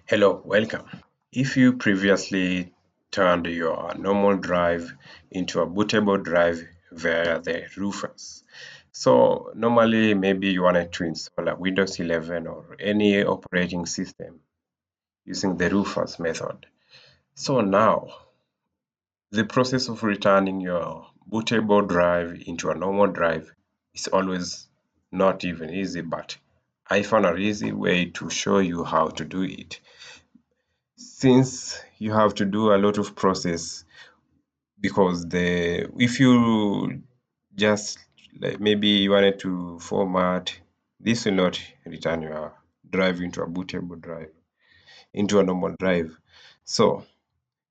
Hello, welcome. If you previously turned your normal drive into a bootable drive via the Rufus, so normally maybe you wanted to install a Windows 11 or any operating system using the Rufus method. So now, the process of returning your bootable drive into a normal drive is always not even easy, but I found a easy way to show you how to do it. Since you have to do a lot of process because the if you just like maybe you wanted to format, this will not return your drive into a bootable drive, into a normal drive. So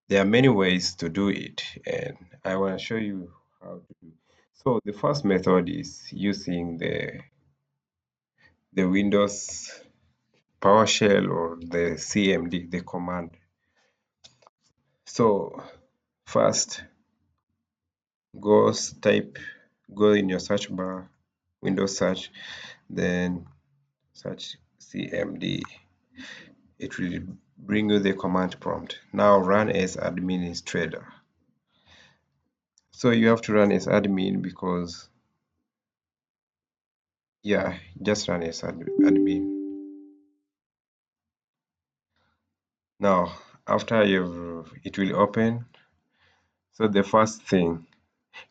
there are many ways to do it, and I want to show you how to do. So the first method is using the Windows PowerShell or the CMD, the command. So first type, go in your search bar, Windows search, then search CMD. It will bring you the command prompt. Now run as administrator. So you have to run as admin because, yeah, just run as admin. Now, after it will open. So the first thing,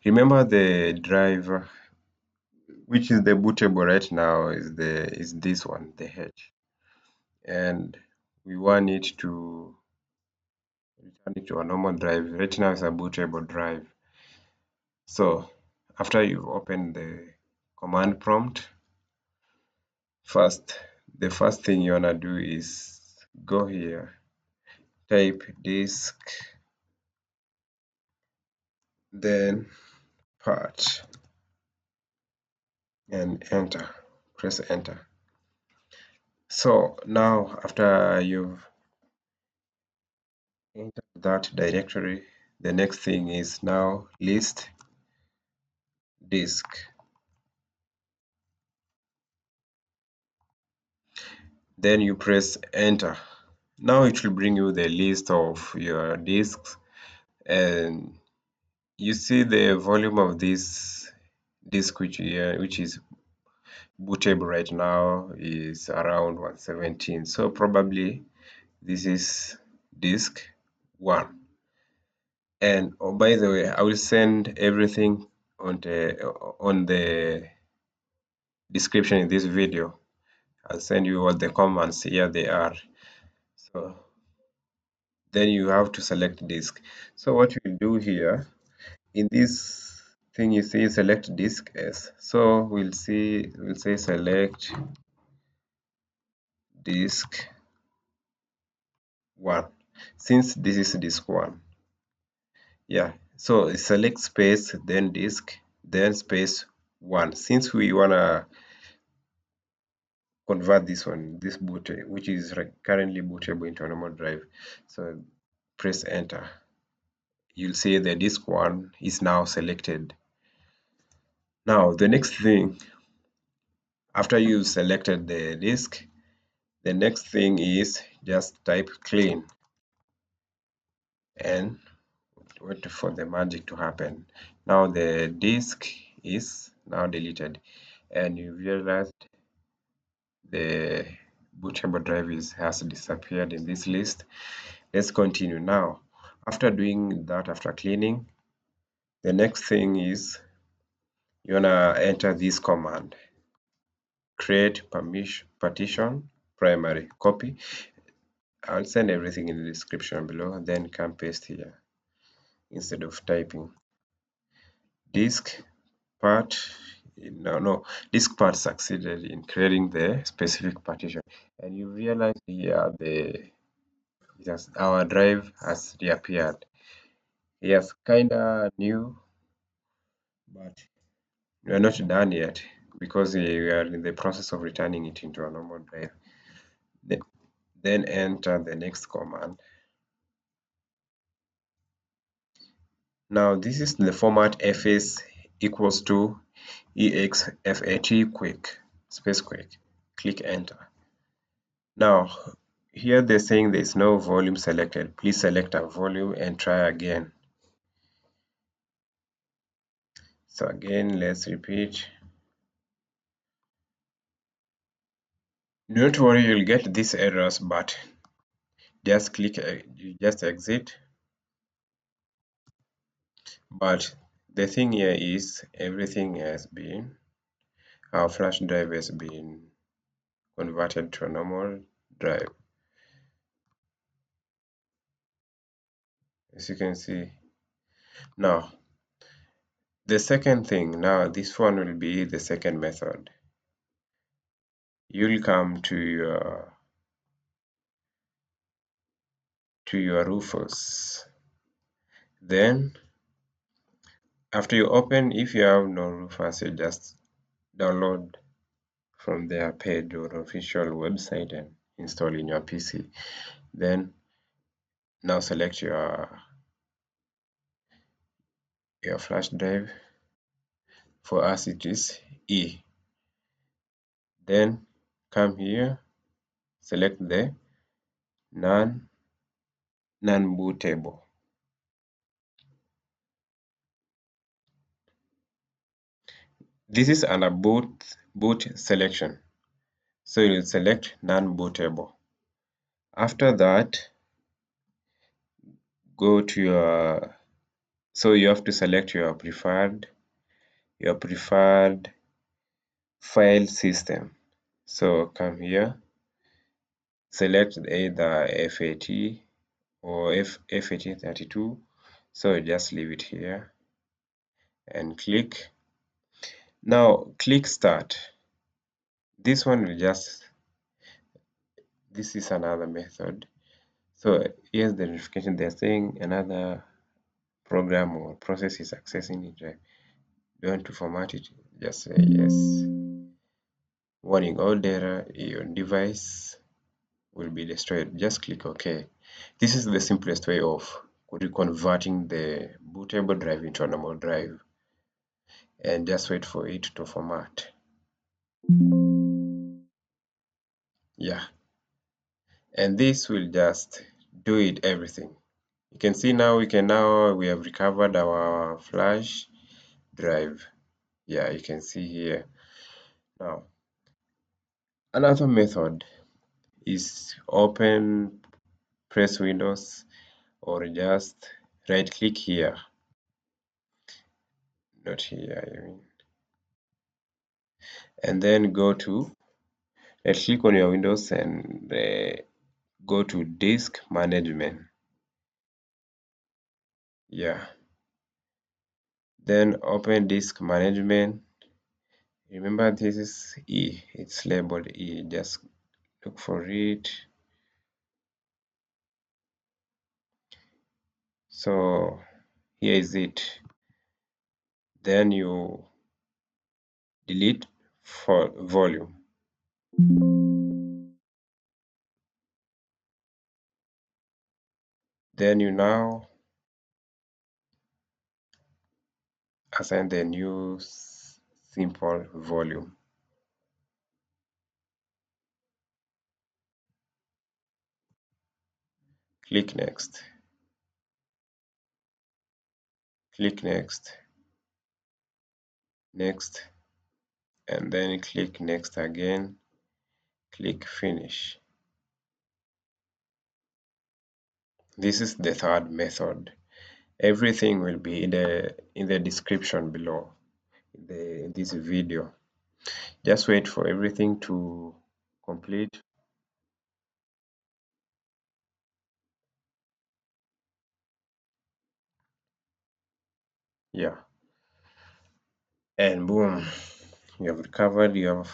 remember the driver, which is the bootable right now, is this one, the H, and we want it to return it to a normal drive. Right now it's a bootable drive. So after you've opened the command prompt, the first thing you wanna do is go here, type disk, then part, and enter. Press enter. So now after you've entered that directory, the next thing is now list disk. Then you press enter. Now it will bring you the list of your disks, and you see the volume of this disk which is bootable right now is around 117. So probably this is disk 1. And oh, by the way, I will send everything on the description in this video. I'll send you all the commands. Here they are. So then you have to select disk. So what you do here, in this thing you see select disk S. So we'll say select disk 1, since this is disk 1. Yeah, so select space, then disk, then space 1, since we wanna convert this boot, which is currently bootable, into a normal drive. So press enter. You'll see the disk 1 is now selected. Now the next thing, after you selected the disk, the next thing is just type clean and wait for the magic to happen. Now the disk is now deleted, and you realize the bootable drive has disappeared in this list. Let's continue now. After doing that, after cleaning, the next thing is you wanna enter this command, create partition primary copy. I'll send everything in the description below, then can paste here instead of typing. Disk part, no, disk part succeeded in creating the specific partition, and you realize here our drive has reappeared. Yes, kinda new, but we are not done yet because we are in the process of returning it into a normal drive. Then enter the next command. Now this is the format fs equals to exfat quick space quick. Click enter. Now Here they're saying there is no volume selected. Please select a volume and try again. So again, let's repeat. Don't worry, you'll get these errors, but just click, you just exit. But the thing here is everything has been, our flash drive has been converted to a normal drive. As you can see. Now, the second thing, now this one will be the second method. You'll come to your Rufus. Then after you open, if you have no Rufus, you just download from their page or official website and install in your PC. Then now select your flash drive. For us it is E. Then come here, select the non-bootable. This is under boot selection. So you'll select non-bootable. After that, go to your, so you have to select your preferred file system. So come here, select either FAT or FAT32. So just leave it here and click. Now click start. This one will just, this is another method. So here's the notification. They're saying another program or process is accessing it. Do you want to format it? Just say yes. Warning, all data your device will be destroyed. Just click OK. This is the simplest way of reconverting the bootable drive into a normal drive, and just wait for it to format. Yeah, and this will just do it everything. You can see now we have recovered our flash drive. Yeah, you can see here. Now another method is press Windows, or just right click here, not here I mean, and then go to, right click on your Windows and go to disk management. Yeah, then open disk management. Remember this is E, it's labeled E, just look for it. So here is it. Then you delete for volume. Then you now assign the new simple volume. Click next. Click next. Next. And then click next again. Click finish. This is the third method. Everything will be in the description below in this video. Just wait for everything to complete. Yeah, and boom, you have recovered your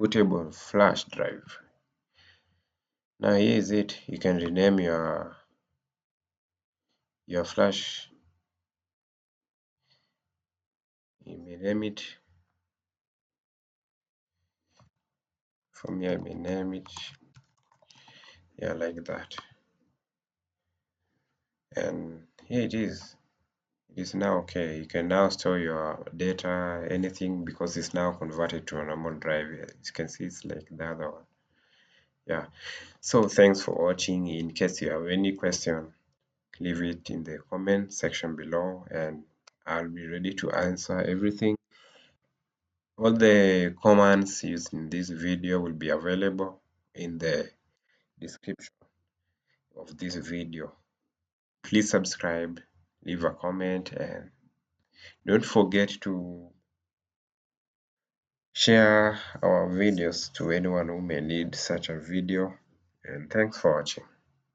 bootable flash drive. Now here is it. You can rename your flash. You may name it. For me, I may name it, yeah, like that. And here it is. It is now okay. You can now store your data, anything, because it's now converted to a normal drive. As you can see, it's like the other one. Yeah. So thanks for watching. In case you have any question, leave it in the comment section below and I'll be ready to answer everything. All the commands used in this video will be available in the description of this video. Please subscribe, leave a comment, and don't forget to share our videos to anyone who may need such a video. And thanks for watching.